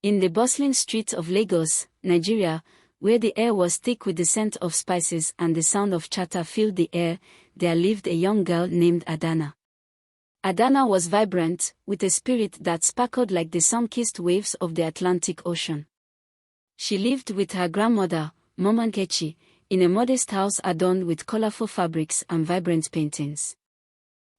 In the bustling streets of Lagos, Nigeria, where the air was thick with the scent of spices and the sound of chatter filled the air, there lived a young girl named Adana. Adana was vibrant, with a spirit that sparkled like the sun-kissed waves of the Atlantic Ocean. She lived with her grandmother, Mama Nkechi, in a modest house adorned with colorful fabrics and vibrant paintings.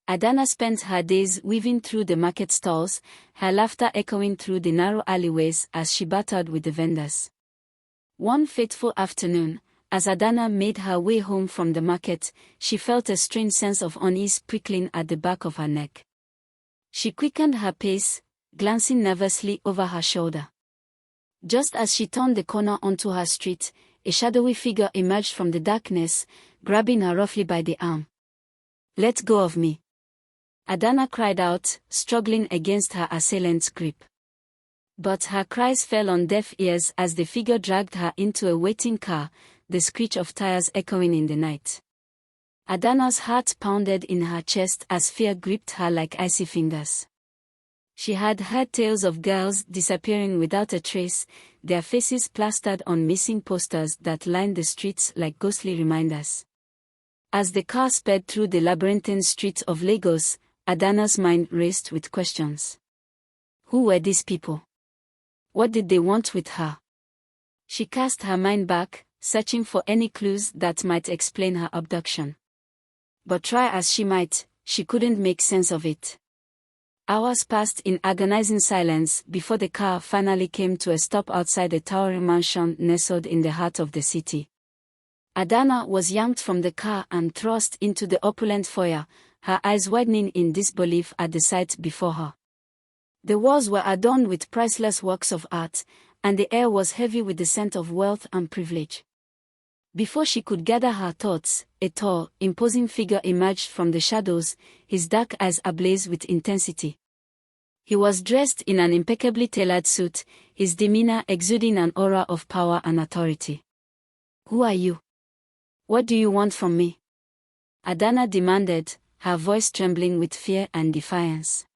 Adana spent her days weaving through the market stalls, her laughter echoing through the narrow alleyways as she battled with the vendors. One fateful afternoon, as Adana made her way home from the market, she felt a strange sense of unease prickling at the back of her neck. She quickened her pace, glancing nervously over her shoulder. Just as she turned the corner onto her street, a shadowy figure emerged from the darkness, grabbing her roughly by the arm. "Let go of me!" Adana cried out, struggling against her assailant's grip. But her cries fell on deaf ears as the figure dragged her into a waiting car, the screech of tires echoing in the night. Adana's heart pounded in her chest as fear gripped her like icy fingers. She had heard tales of girls disappearing without a trace, their faces plastered on missing posters that lined the streets like ghostly reminders. As the car sped through the labyrinthine streets of Lagos, Adana's mind raced with questions. Who were these people? What did they want with her? She cast her mind back, searching for any clues that might explain her abduction. But try as she might, she couldn't make sense of it. Hours passed in agonizing silence before the car finally came to a stop outside a towering mansion nestled in the heart of the city. Adana was yanked from the car and thrust into the opulent foyer, her eyes widening in disbelief at the sight before her. The walls were adorned with priceless works of art, and the air was heavy with the scent of wealth and privilege. Before she could gather her thoughts, a tall, imposing figure emerged from the shadows, his dark eyes ablaze with intensity. He was dressed in an impeccably tailored suit, his demeanor exuding an aura of power and authority. "Who are you? What do you want from me?" Adana demanded, her voice trembling with fear and defiance.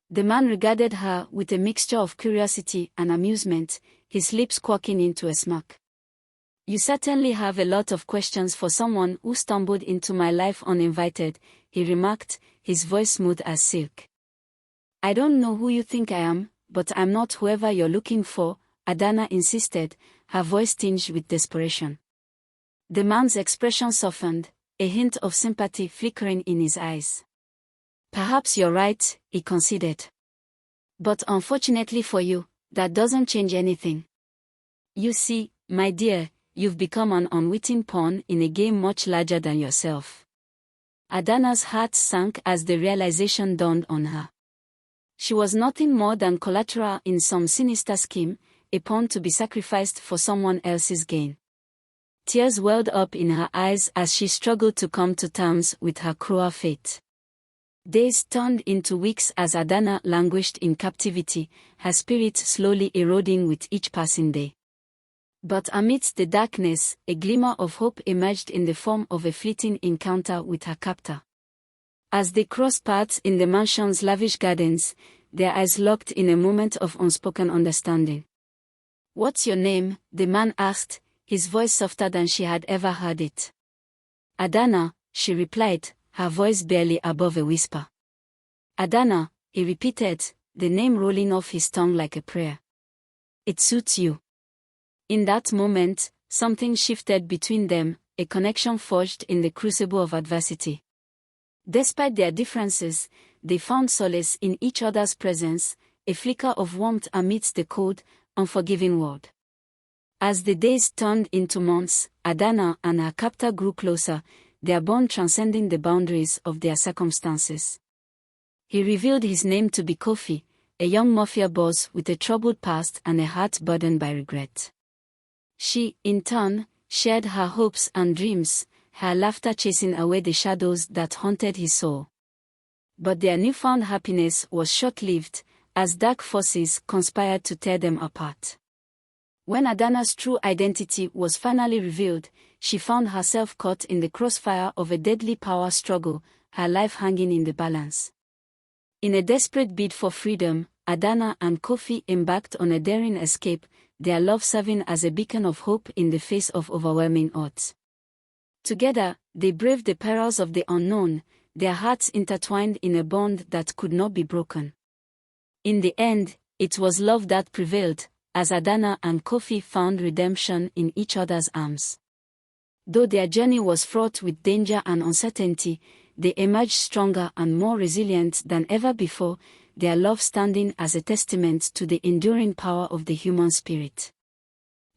The man regarded her with a mixture of curiosity and amusement, his lips quirking into a smirk. "You certainly have a lot of questions for someone who stumbled into my life uninvited," he remarked, his voice smooth as silk. "I don't know who you think I am, but I'm not whoever you're looking for," Adana insisted, her voice tinged with desperation. The man's expression softened, a hint of sympathy flickering in his eyes. "Perhaps you're right," he conceded. "But unfortunately for you, that doesn't change anything. You see, my dear, you've become an unwitting pawn in a game much larger than yourself." Adana's heart sank as the realization dawned on her. She was nothing more than collateral in some sinister scheme, a pawn to be sacrificed for someone else's gain. Tears welled up in her eyes as she struggled to come to terms with her cruel fate. Days turned into weeks as Adana languished in captivity, her spirit slowly eroding with each passing day. But amidst the darkness, a glimmer of hope emerged in the form of a fleeting encounter with her captor. As they crossed paths in the mansion's lavish gardens, their eyes locked in a moment of unspoken understanding. "What's your name?" the man asked, his voice softer than she had ever heard it. "Adana," she replied, her voice barely above a whisper. "Adana," he repeated, the name rolling off his tongue like a prayer. "It suits you." In that moment, something shifted between them, a connection forged in the crucible of adversity. Despite their differences, they found solace in each other's presence, a flicker of warmth amidst the cold, unforgiving world. As the days turned into months, Adana and her captor grew closer, their bond transcending the boundaries of their circumstances. He revealed his name to be Kofi, a young mafia boss with a troubled past and a heart burdened by regret. She, in turn, shared her hopes and dreams, her laughter chasing away the shadows that haunted his soul. But their newfound happiness was short-lived, as dark forces conspired to tear them apart. When Adana's true identity was finally revealed, she found herself caught in the crossfire of a deadly power struggle, her life hanging in the balance. In a desperate bid for freedom, Adana and Kofi embarked on a daring escape, their love serving as a beacon of hope in the face of overwhelming odds. Together, they braved the perils of the unknown, their hearts intertwined in a bond that could not be broken. In the end, it was love that prevailed, as Adana and Kofi found redemption in each other's arms. Though their journey was fraught with danger and uncertainty, they emerged stronger and more resilient than ever before, their love standing as a testament to the enduring power of the human spirit.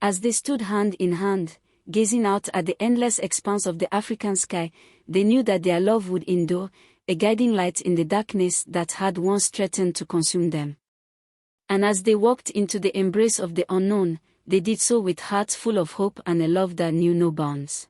As they stood hand in hand, gazing out at the endless expanse of the African sky, they knew that their love would endure, a guiding light in the darkness that had once threatened to consume them. And as they walked into the embrace of the unknown, they did so with hearts full of hope and a love that knew no bounds.